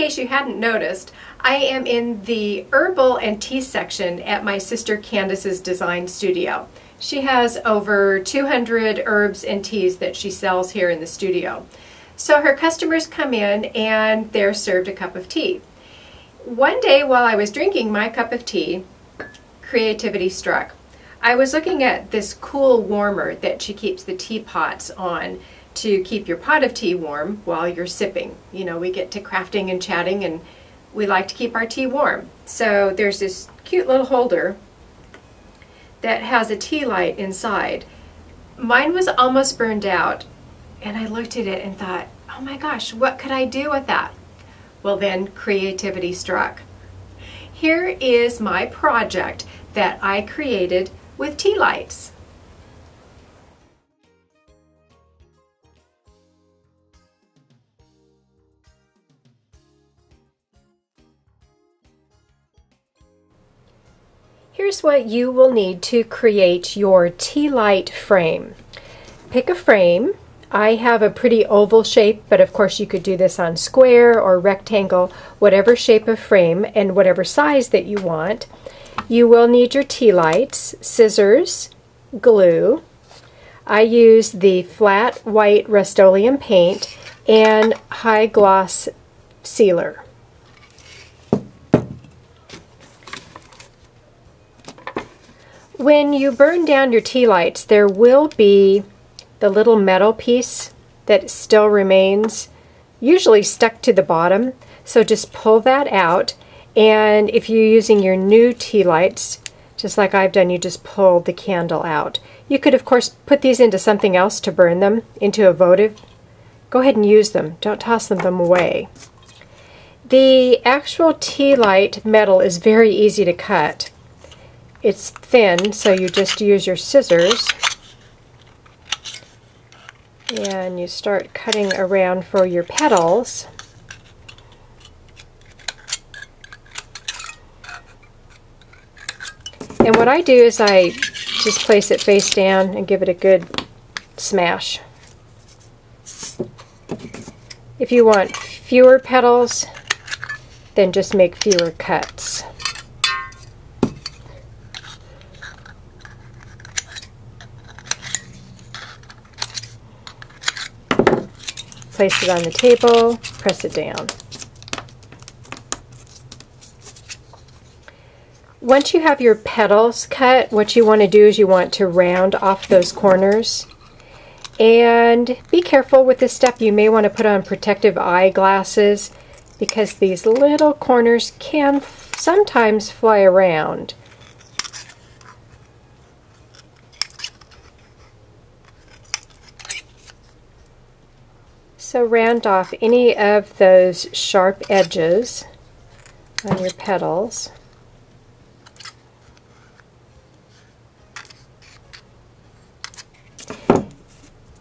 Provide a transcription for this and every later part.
case you hadn't noticed, I am in the herbal and tea section at my sister Candace's design studio. She has over 200 herbs and teas that she sells here in the studio. So her customers come in and they're served a cup of tea. One day while I was drinking my cup of tea, creativity struck. I was looking at this cool warmer that she keeps the teapots on to keep your pot of tea warm while you're sipping. You know, we get to crafting and chatting and we like to keep our tea warm. So there's this cute little holder that has a tea light inside. Mine was almost burned out and I looked at it and thought, oh my gosh, what could I do with that? Well, then creativity struck. Here is my project that I created with tea lights. Here's what you will need to create your tea light frame. Pick a frame. I have a pretty oval shape, but of course you could do this on square or rectangle, whatever shape of frame and whatever size that you want. You will need your tea lights, scissors, glue. I use the flat white Rust-Oleum paint and high gloss sealer. When you burn down your tea lights, there will be the little metal piece that still remains, usually stuck to the bottom. So just pull that out, and if you're using your new tea lights, just like I've done, you just pull the candle out. You could of course put these into something else to burn them, into a votive. Go ahead and use them, don't toss them away. The actual tea light metal is very easy to cut. It's thin, so you just use your scissors and you start cutting around for your petals. And what I do is I just place it face down and give it a good smash. If you want fewer petals, then just make fewer cuts. Place it on the table, press it down. Once you have your petals cut, what you want to do is you want to round off those corners. And be careful with this step. You may want to put on protective eyeglasses because these little corners can sometimes fly around. So round off any of those sharp edges on your petals.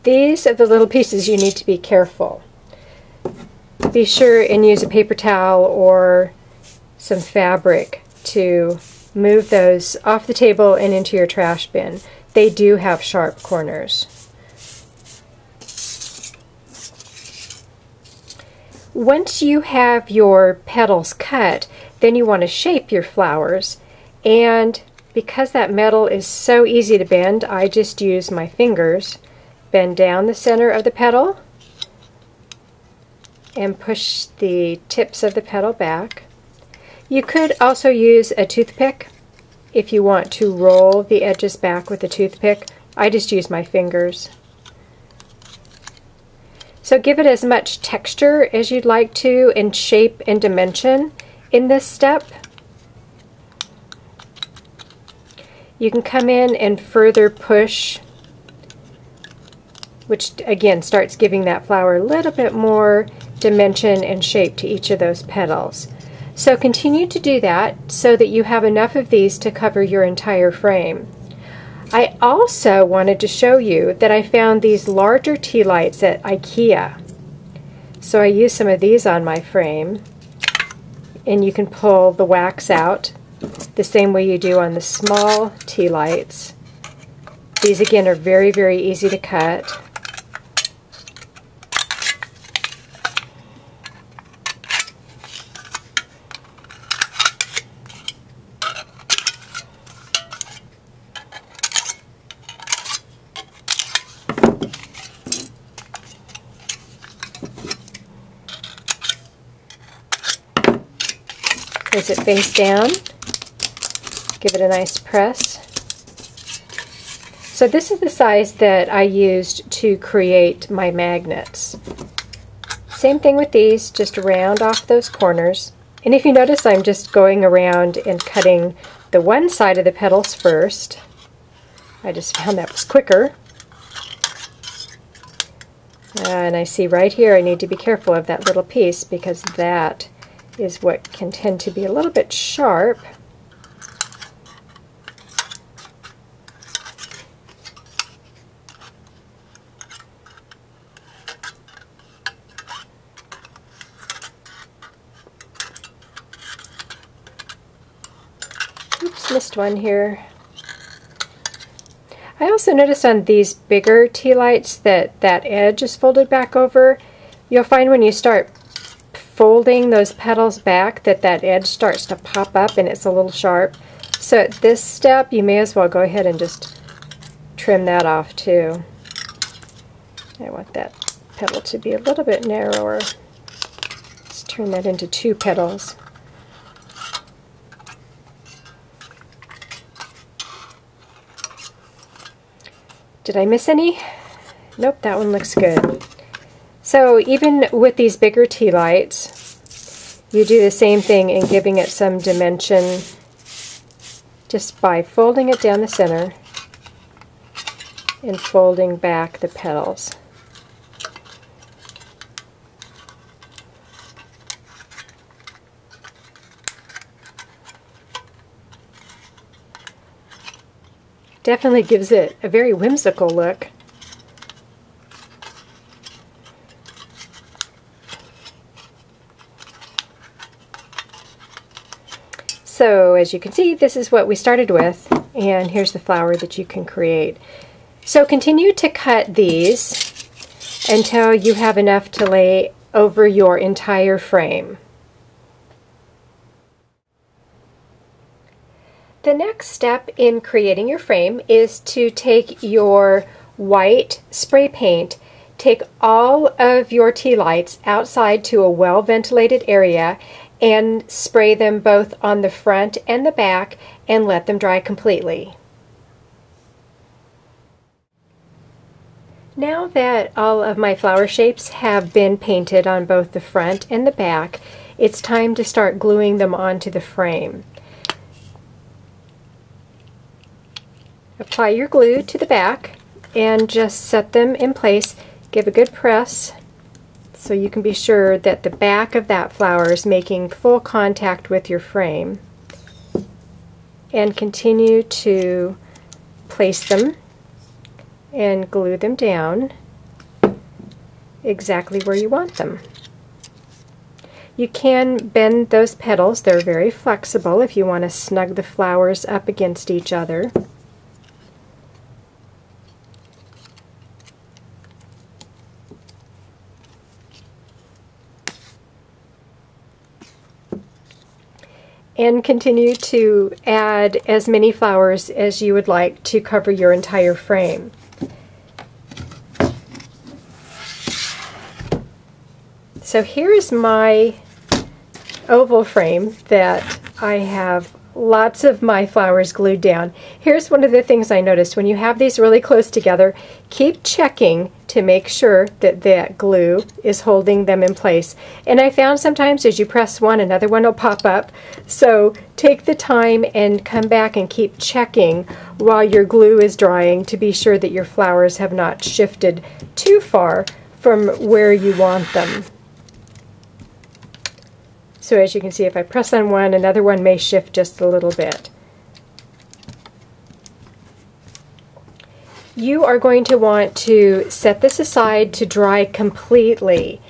These are the little pieces you need to be careful. Be sure and use a paper towel or some fabric to move those off the table and into your trash bin. They do have sharp corners. Once you have your petals cut, then you want to shape your flowers, and because that metal is so easy to bend, I just use my fingers, bend down the center of the petal and push the tips of the petal back. You could also use a toothpick if you want to roll the edges back with a toothpick. I just use my fingers. So give it as much texture as you'd like to in shape and dimension in this step. You can come in and further push, which again starts giving that flower a little bit more dimension and shape to each of those petals. So continue to do that so that you have enough of these to cover your entire frame. I also wanted to show you that I found these larger tea lights at IKEA. So I used some of these on my frame, and you can pull the wax out the same way you do on the small tea lights. These again are very, very easy to cut. Place it face down. Give it a nice press. So this is the size that I used to create my magnets. Same thing with these, just round off those corners. And if you notice, I'm just going around and cutting the one side of the petals first. I just found that was quicker. And I see right here I need to be careful of that little piece because that is what can tend to be a little bit sharp. Oops, missed one here. I also noticed on these bigger tea lights that that edge is folded back over. You'll find when you start folding those petals back that that edge starts to pop up and it's a little sharp. So at this step you may as well go ahead and just trim that off too. I want that petal to be a little bit narrower. Let's turn that into 2 petals. Did I miss any? Nope, that one looks good. So even with these bigger tea lights, you do the same thing in giving it some dimension just by folding it down the center and folding back the petals. Definitely gives it a very whimsical look. So as you can see, this is what we started with, and here's the flower that you can create. So continue to cut these until you have enough to lay over your entire frame. The next step in creating your frame is to take your white spray paint, take all of your tea lights outside to a well-ventilated area and spray them both on the front and the back and let them dry completely. Now that all of my flower shapes have been painted on both the front and the back, it's time to start gluing them onto the frame. Apply your glue to the back and just set them in place. Give a good press so you can be sure that the back of that flower is making full contact with your frame. And continue to place them and glue them down exactly where you want them. You can bend those petals. They're very flexible if you want to snug the flowers up against each other. And continue to add as many flowers as you would like to cover your entire frame. So here's my oval frame that I have lots of my flowers glued down. Here's one of the things I noticed. When you have these really close together, keep checking to make sure that that glue is holding them in place. And I found sometimes as you press one, another one will pop up. So take the time and come back and keep checking while your glue is drying to be sure that your flowers have not shifted too far from where you want them. So as you can see, if I press on one, another one may shift just a little bit. You are going to want to set this aside to dry completely.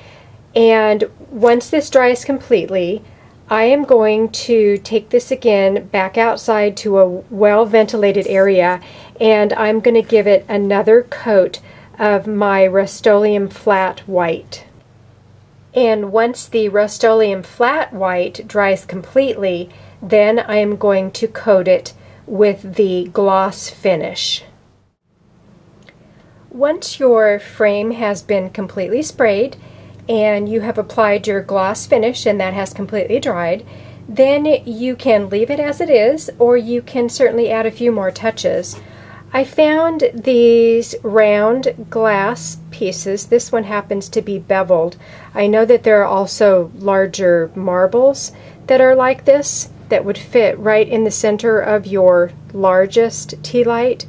And once this dries completely, I am going to take this again back outside to a well-ventilated area, and I'm going to give it another coat of my Rust-Oleum Flat White. And once the Rust-Oleum Flat White dries completely, then I am going to coat it with the gloss finish. Once your frame has been completely sprayed and you have applied your gloss finish and that has completely dried, then you can leave it as it is, or you can certainly add a few more touches. I found these round glass pieces. This one happens to be beveled. I know that there are also larger marbles that are like this that would fit right in the center of your largest tea light,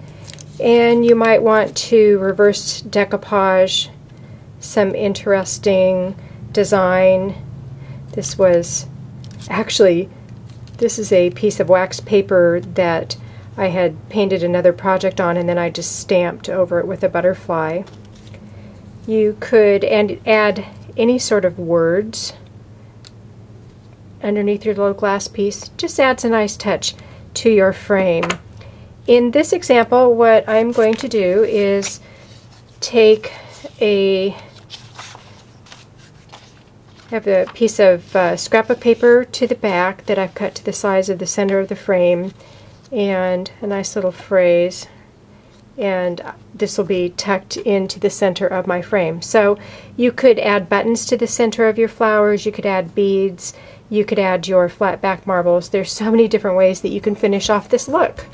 and you might want to reverse decoupage some interesting design. This is a piece of wax paper that I had painted another project on, and then I just stamped over it with a butterfly. You could add any sort of words underneath your little glass piece. Just adds a nice touch to your frame. In this example, what I'm going to do is take I have a piece of scrap of paper to the back that I've cut to the size of the center of the frame, and a nice little phrase, and this will be tucked into the center of my frame. So you could add buttons to the center of your flowers, you could add beads, you could add your flat back marbles. There's so many different ways that you can finish off this look.